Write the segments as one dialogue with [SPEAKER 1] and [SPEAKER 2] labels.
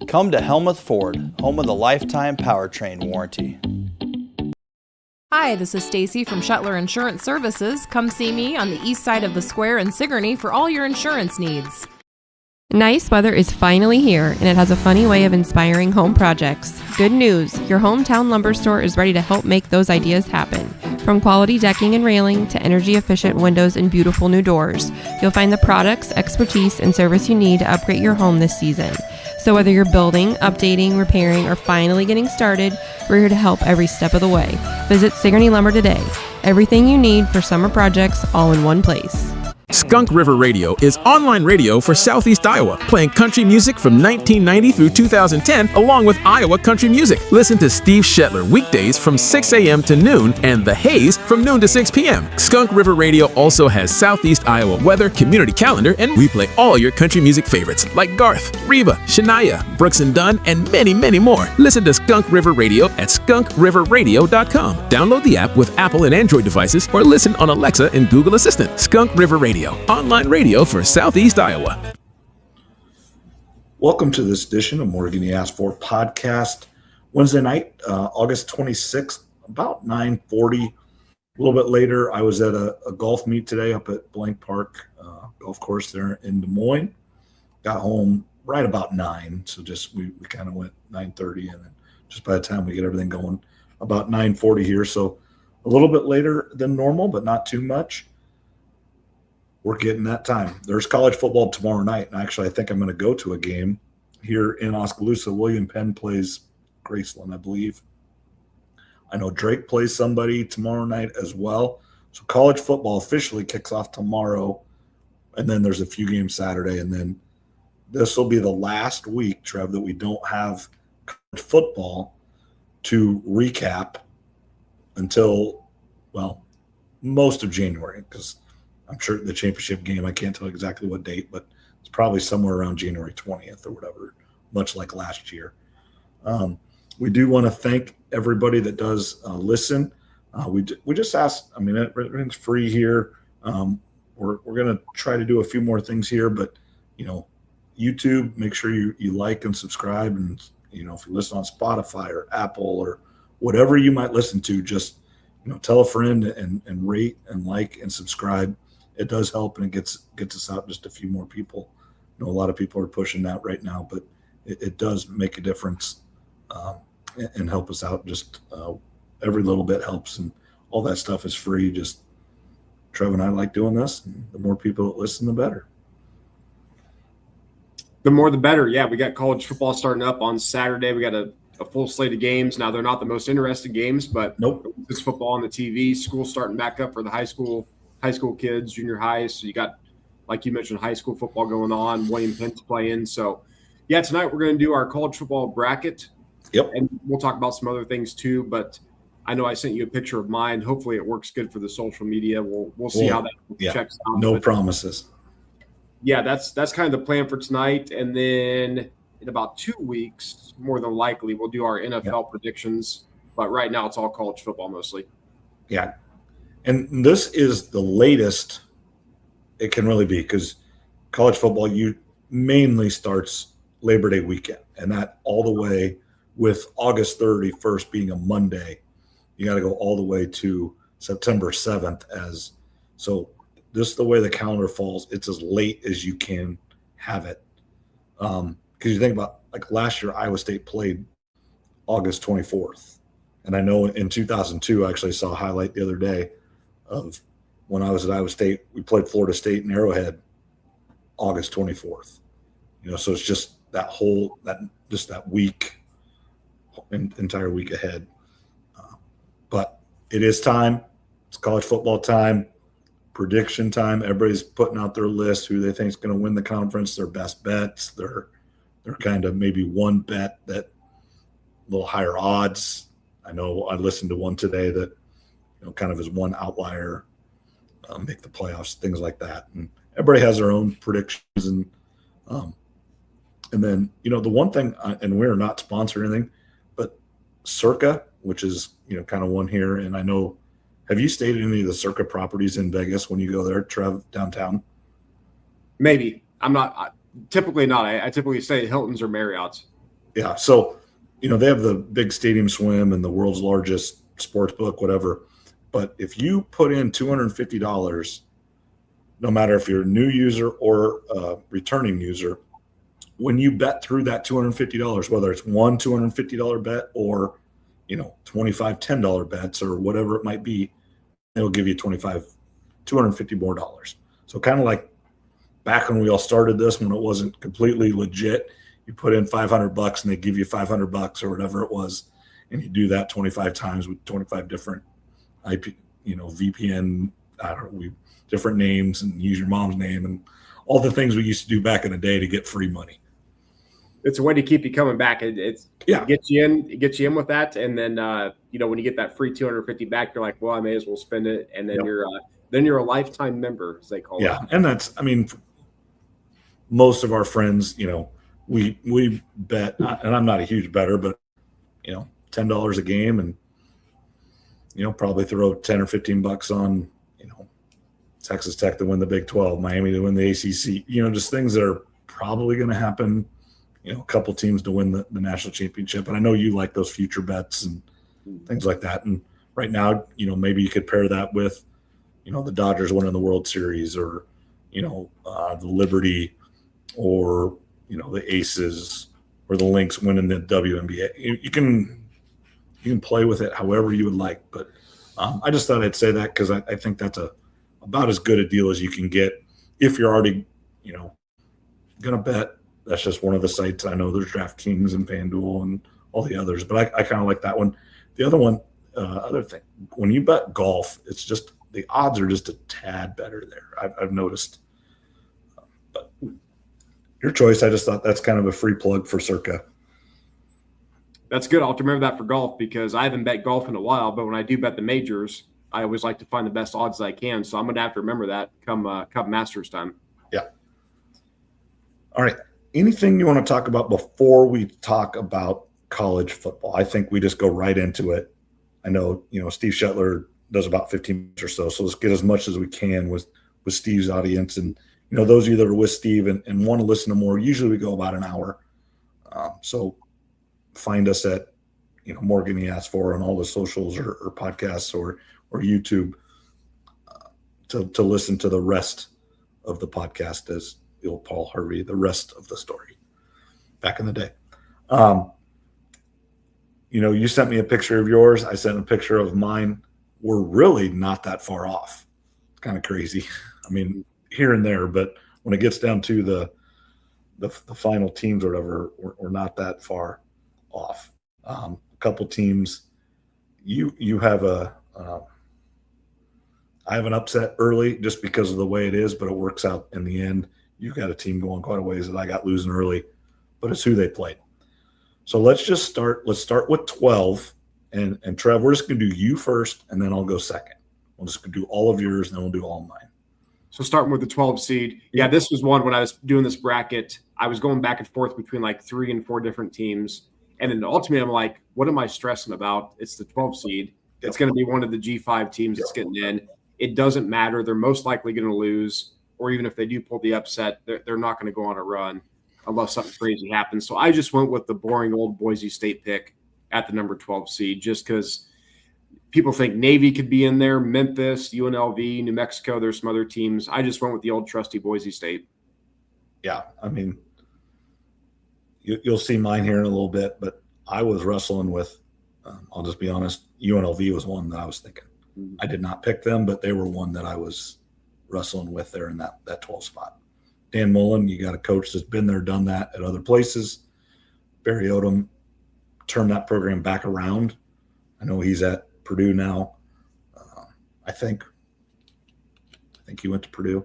[SPEAKER 1] Come to Helmuth Ford, home of the lifetime powertrain warranty.
[SPEAKER 2] Hi, this is Stacy from Shetler Insurance Services. Come see me on the east side of the square in Sigourney for all your insurance needs.
[SPEAKER 3] Nice weather is finally here, and it has a funny way of inspiring home projects. Good news, your hometown lumber store is ready to help make those ideas happen. From quality decking and railing to energy-efficient windows and beautiful new doors, you'll find the products, expertise, and service you need to upgrade your home this season. So whether you're building, updating, repairing, or finally getting started, we're here to help every step of the way. Visit Sigourney Lumber today. Everything you need for summer projects, all in one place.
[SPEAKER 4] Skunk River Radio is online radio for Southeast Iowa, playing country music from 1990 through 2010, along with Iowa country music. Listen to Steve Shetler weekdays from 6 a.m. to noon, and The Haze from noon to 6 p.m. Skunk River Radio also has Southeast Iowa weather, community calendar, and we play all your country music favorites like Garth, Reba, Shania, Brooks and Dunn, and many, many more. Listen to Skunk River Radio at skunkriverradio.com. Download the app with Apple and Android devices, or listen on Alexa and Google Assistant. Skunk River Radio. Online radio for Southeast Iowa.
[SPEAKER 5] Welcome to this edition of More Than You Asked For podcast. Wednesday night, August 26th, about 9:40. A little bit later, I was at a golf meet today up at Blank Park golf course there in Des Moines. Got home right about 9, so just we kind of went 9:30, and then just by the time we get everything going, about 9:40 here. So a little bit later than normal, but not too much. We're getting that time. There's college football tomorrow night, and actually I think I'm going to go to a game here in Oskaloosa. William Penn plays Graceland, I believe. I know Drake plays somebody tomorrow night as well. So college football officially kicks off tomorrow, and then there's a few games Saturday, and then this will be the last week, Trev, that we don't have college football to recap until, well, most of January, because I'm sure the championship game, I can't tell exactly what date, but it's probably somewhere around January 20th or whatever, much like last year. We do want to thank everybody that does listen. We just ask, I mean, everything's free here. We're going to try to do a few more things here, but, you know, YouTube, make sure you like and subscribe. And, you know, if you listen on Spotify or Apple or whatever you might listen to, just, you know, tell a friend and rate and like and subscribe. It does help, and it gets us out just a few more people. I know a lot of people are pushing that right now, but it does make a difference and help us out. Just every little bit helps, and all that stuff is free. Just Trev and I like doing this, and the more people that listen, the better.
[SPEAKER 6] The more the better. Yeah, we got college football starting up on Saturday. We got a full slate of games. Now, they're not the most interesting games, but
[SPEAKER 5] nope,
[SPEAKER 6] it's football on the TV. School starting back up for the high school kids, junior high. So you got, like you mentioned, high school football going on. William Penn's playing. So, yeah, tonight we're going to do our college football bracket.
[SPEAKER 5] Yep.
[SPEAKER 6] And we'll talk about some other things too. But I know I sent you a picture of mine. Hopefully it works good for the social media. We'll see how that checks out.
[SPEAKER 5] No promises.
[SPEAKER 6] Yeah, that's kind of the plan for tonight. And then in about 2 weeks, more than likely, we'll do our NFL predictions. But right now it's all college football mostly.
[SPEAKER 5] Yeah. And this is the latest it can really be, because college football mainly starts Labor Day weekend, and that all the way with August 31st being a Monday, you got to go all the way to September 7th. So this is the way the calendar falls. It's as late as you can have it. Because you think about, like, last year Iowa State played August 24th. And I know in 2002, I actually saw a highlight the other day of when I was at Iowa State, we played Florida State in Arrowhead August 24th. You know, so it's just that week, entire week ahead. But it is time. It's college football time, prediction time. Everybody's putting out their list, who they think is going to win the conference, their best bets, their kind of maybe one bet that a little higher odds. I know I listened to one today that, you know, kind of is one outlier, make the playoffs, things like that. And everybody has their own predictions. And then, you know, the one thing, and we're not sponsored or anything, but Circa, which is, you know, kind of one here. And I know, have you stayed at any of the Circa properties in Vegas when you go there, Trev, downtown?
[SPEAKER 6] Maybe. I'm not, typically not. I typically stay at Hilton's or Marriott's.
[SPEAKER 5] Yeah. So, they have the big Stadium Swim and the world's largest sports book, whatever. But if you put in $250, no matter if you're a new user or a returning user, when you bet through that $250, whether it's one $250 bet or, 25 $10 bets or whatever it might be, it'll give you $250 more dollars. So kind of like back when we all started this, when it wasn't completely legit, you put in $500 and they give you $500 or whatever it was, and you do that 25 times with 25 different IP, VPN, different names, and use your mom's name and all the things we used to do back in the day to get free money.
[SPEAKER 6] It's a way to keep you coming back. It gets you in with that, and then when you get that free $250 back, you're like, well, I may as well spend it, and then you're a lifetime member, as they call it.
[SPEAKER 5] Yeah, and that's, most of our friends, we bet, and I'm not a huge bettor, but $10 a game, and probably throw 10 or 15 bucks on Texas Tech to win the Big 12, Miami to win the ACC, just things that are probably going to happen, a couple teams to win the national championship. And I know you like those future bets and things like that. And right now, maybe you could pair that with, the Dodgers winning the World Series, or, the Liberty, or, the Aces, or the Lynx winning the WNBA. You can play with it however you would like. But I just thought I'd say that because I think that's about as good a deal as you can get if you're already, going to bet. That's just one of the sites. I know there's DraftKings and FanDuel and all the others, but I kind of like that one. The other one, other thing, when you bet golf, it's just the odds are just a tad better there. I've noticed. But your choice. I just thought that's kind of a free plug for Circa.
[SPEAKER 6] That's good. I'll have to remember that for golf because I haven't bet golf in a while, but when I do bet the majors, I always like to find the best odds I can. So I'm going to have to remember that come Masters time.
[SPEAKER 5] Yeah. All right. Anything you want to talk about before we talk about college football? I think we just go right into it. I know, Steve Shetler does about 15 minutes or so. So let's get as much as we can with Steve's audience. And, those of you that are with Steve and want to listen to more, usually we go about an hour. So find us at, Morgan He Asked For on all the socials or podcasts or YouTube to listen to the rest of the podcast, as the old Paul Harvey, the rest of the story back in the day. You sent me a picture of yours. I sent a picture of mine. We're really not that far off. It's kind of crazy. Here and there, but when it gets down to the final teams or whatever, we're not that far off. A couple teams, you have I have an upset early just because of the way it is, but it works out in the end. You've got a team going quite a ways that I got losing early, but it's who they played. So let's start with 12. And Trev, we're just going to do you first, and then I'll go second. We'll just do all of yours, and then we'll do all mine.
[SPEAKER 6] So starting with the 12 seed. Yeah, this was one when I was doing this bracket, I was going back and forth between like 3 and 4 different teams. And then ultimately, I'm like, what am I stressing about? It's the 12 seed. It's going to be one of the G5 teams that's getting in. It doesn't matter. They're most likely going to lose. Or even if they do pull the upset, they're not going to go on a run unless something crazy happens. So I just went with the boring old Boise State pick at the number 12 seed just because people think Navy could be in there, Memphis, UNLV, New Mexico. There's some other teams. I just went with the old trusty Boise State.
[SPEAKER 5] Yeah, you'll see mine here in a little bit, but I was wrestling with, I'll just be honest, UNLV was one that I was thinking. I did not pick them, but they were one that I was wrestling with there in that 12 spot. Dan Mullen, you got a coach that's been there, done that at other places. Barry Odom turned that program back around. I know he's at Purdue now. I think he went to Purdue.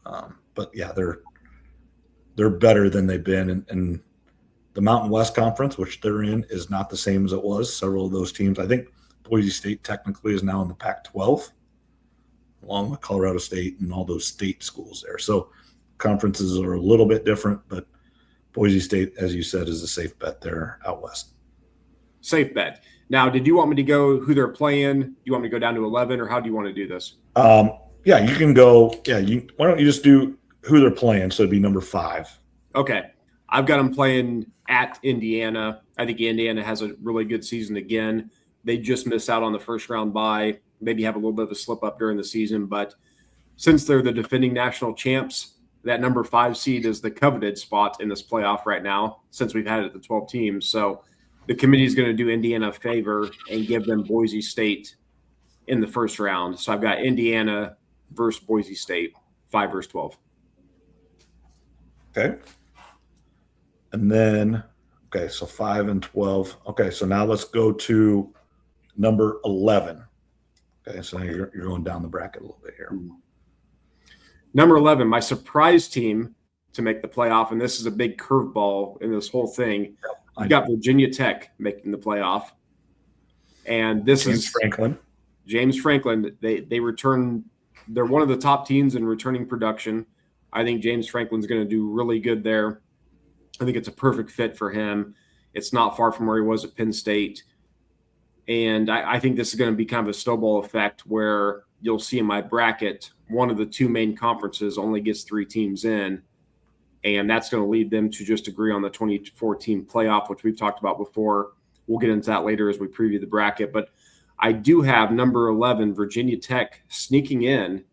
[SPEAKER 5] But yeah, they're better than they've been. And the Mountain West Conference, which they're in, is not the same as it was. Several of those teams, I think Boise State technically is now in the Pac-12, along with Colorado State and all those state schools there. So conferences are a little bit different, but Boise State, as you said, is a safe bet there out west.
[SPEAKER 6] Safe bet. Now, did you want me to go who they're playing? Do you want me to go down to 11, or how do you want to do this?
[SPEAKER 5] Yeah, you can go. Yeah, why don't you just do who they're playing? So it'd be number 5.
[SPEAKER 6] Okay. I've got them playing at Indiana. I think Indiana has a really good season again. They just missed out on the first round bye, maybe have a little bit of a slip up during the season. But since they're the defending national champs, that number 5 seed is the coveted spot in this playoff right now, since we've had it at the 12 teams. So the committee is going to do Indiana a favor and give them Boise State in the first round. So I've got Indiana versus Boise State, 5 versus 12.
[SPEAKER 5] Okay. And then, okay, so 5 and 12. Okay, so now let's go to number 11. Okay, so now you're going down the bracket a little bit here.
[SPEAKER 6] Number 11, my surprise team to make the playoff, and this is a big curveball in this whole thing. I got Virginia Tech making the playoff. And this is James Franklin. They return. They're one of the top teams in returning production. I think James Franklin's going to do really good there. I think it's a perfect fit for him. It's not far from where he was at Penn State. And I think this is going to be kind of a snowball effect where you'll see in my bracket, one of the 2 main conferences only gets 3 teams in. And that's going to lead them to just agree on the 24-team playoff, which we've talked about before. We'll get into that later as we preview the bracket. But I do have number 11, Virginia Tech, sneaking in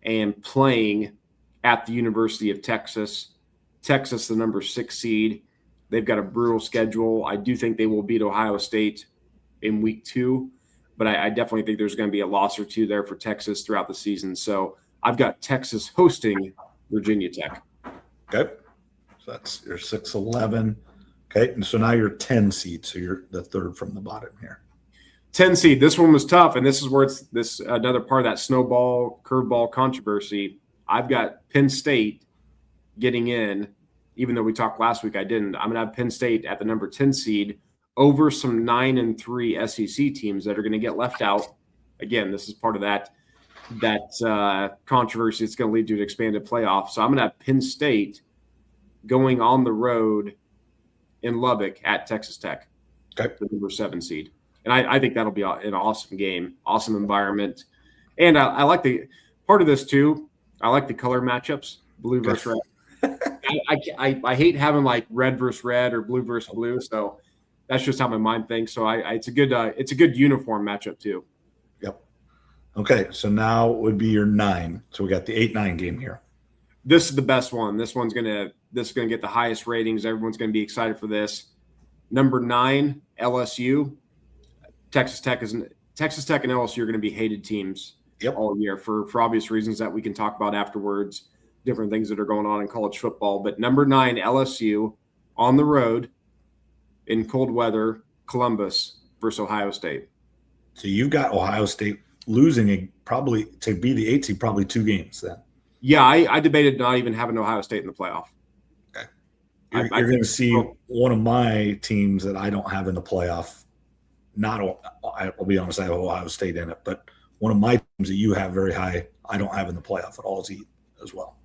[SPEAKER 6] and playing at the University of Texas. Texas, the number 6 seed. They've got a brutal schedule. I do think they will beat Ohio State in week 2, but I definitely think there's going to be a loss or 2 there for Texas throughout the season. So I've got Texas hosting Virginia Tech.
[SPEAKER 5] Okay. So that's your 6-11. Okay. And so now you're 10 seed. So you're the 3rd from the bottom here.
[SPEAKER 6] 10 seed. This one was tough. And this is where it's this another part of that snowball, curveball controversy. I've got Penn State getting in, even though we talked last week, I didn't. I'm going to have Penn State at the number 10 seed over some 9-3 SEC teams that are going to get left out. Again, this is part of that controversy. It's going to lead to an expanded playoff. So I'm going to have Penn State going on the road in Lubbock at Texas Tech,
[SPEAKER 5] okay,
[SPEAKER 6] the number 7 seed. And I think that'll be an awesome game, awesome environment. And I like the part of this too. I like the color matchups, blue versus red. I hate having like red versus red or blue versus blue. So that's just how my mind thinks. So it's a good uniform matchup too.
[SPEAKER 5] Yep. Okay. So now would be your 9. So we got the 8-9 game here.
[SPEAKER 6] This is the best one. This is gonna get the highest ratings. Everyone's gonna be excited for this. Number 9, LSU. Texas Tech and LSU are going to be hated teams all year for obvious reasons that we can talk about afterwards, different things that are going on in college football. But number 9, LSU on the road in cold weather, Columbus versus Ohio State.
[SPEAKER 5] So you got Ohio State losing probably to be the 8 seed, probably 2 games then.
[SPEAKER 6] Yeah, I debated not even having Ohio State in the playoff.
[SPEAKER 5] Okay. You're going to see one of my teams that I don't have in the playoff. I'll be honest, I have Ohio State in it, but one of my teams that you have very high, I don't have in the playoff at all as well.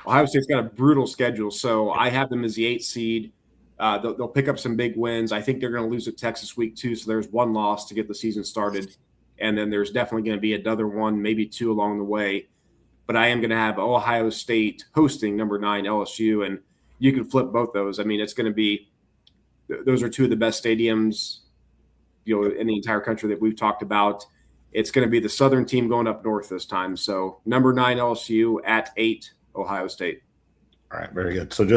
[SPEAKER 6] Ohio State's got a brutal schedule, so I have them as the 8th seed. They'll pick up some big wins. I think they're going to lose at Texas week 2, so there's 1 loss to get the season started, and then there's definitely going to be another 1, maybe 2 along the way. But I am going to have Ohio State hosting number 9 LSU, and you can flip both those. I mean, it's going to be – those are 2 of the best stadiums in the entire country that we've talked about. It's going to be the Southern team going up north this time. So number 9 LSU at 8 Ohio State.
[SPEAKER 5] All right, very good. So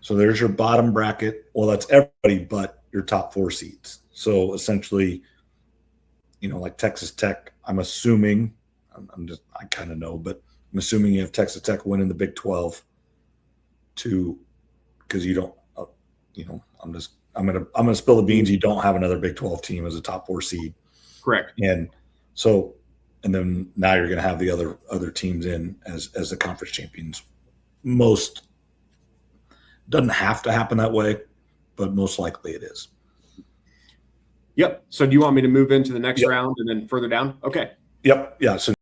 [SPEAKER 5] so there's your bottom bracket. Well, that's everybody but your top 4 seeds. So essentially, like Texas Tech, I'm assuming, I kind of know, but I'm assuming you have Texas Tech winning the Big 12 because you don't, I'm gonna spill the beans. You don't have another Big 12 team as a top 4 seed.
[SPEAKER 6] Correct.
[SPEAKER 5] And then now you're going to have the other teams in as the conference champions. Most doesn't have to happen that way, but most likely it is.
[SPEAKER 6] Yep. So do you want me to move into the next round and then further down? Okay.
[SPEAKER 5] Yep. Yeah. So